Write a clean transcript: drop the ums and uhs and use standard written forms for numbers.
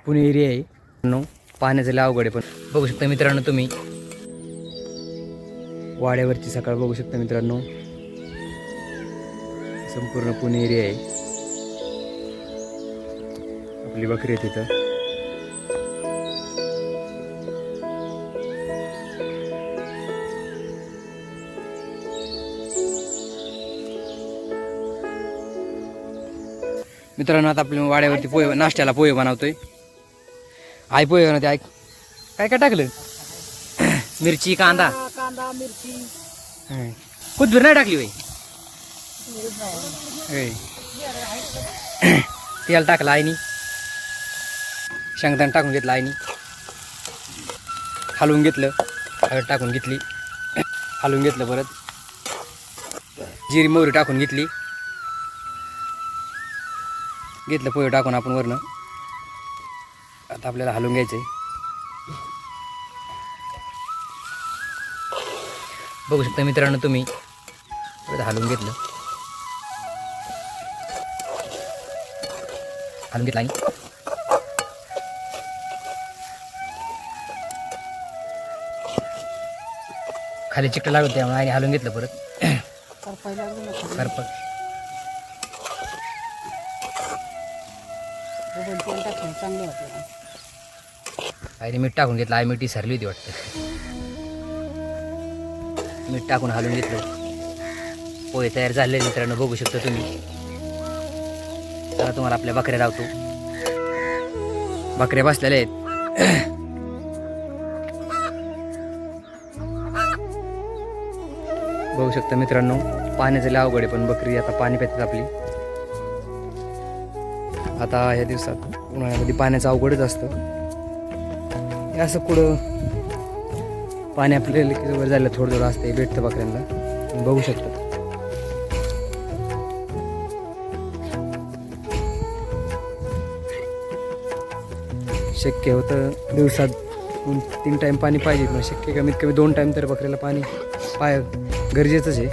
Pune area आहे पाण्याचं लय अवघड आहे. पण बघू शकता मित्रांनो तुम्ही वाड्यावरची सकाळ बघू शकता मित्रांनो. संपूर्ण पुणे एरिया आहे. आपली बकरी आहे तिथं. मित्रांनो आता आपल्या वाड्यावरती पोहे नाश्त्याला पोहे बनवतोय. आई पोहे बनवते. ऐक काय काय टाकलं? मिरची कांदा कांदा मिरची कोथिंबीर नाही टाकली बाई. तेल टाकलं आईनी. शेंगदाणा टाकून घेतलं आईनी. हलवून घेतलं. हळद टाकून घेतली. हलवून घेतलं परत. जिरी मोहरी टाकून घेतली. घेतलं पोहे टाकून आपण वरनं. आता आपल्याला हलवून घ्यायचंय. बघू शकता मित्रांनो तुम्ही हलवून घेतलं. हलवून घेतलं आणि खाली चिकट लागत त्यामुळे आणि हलवून घेतलं परत. करपत चांगले होते. आईने मीठ टाकून घेतलं. आई मिठी सरली होती वाटतं. मीठ टाकून हलवून घेतलं. पोहे तयार झाले मित्रांनो बघू शकता तुम्ही. चला तुम्हाला आपल्या बकऱ्या लावतो. बकऱ्या बसलेल्या आहेत. बघू शकता मित्रांनो पाण्याचं लय अवघड आहे. पण बकरी आता पाणी पितात आपली. आता या दिवसात उन्हाळ्यामध्ये पाण्याचं अवघडच असतं. हे असं कुठं पाणी आपल्याला वर झालं थोडं थोडं असतं भेटतं बकऱ्यांना. तुम्ही बघू शकता. शक्य होतं दिवसात 2-3 टाईम पाणी पाहिजे. पण शक्य कमीत कमी 2 टाईम तर बकऱ्याला पाणी गरजेचंच आहे.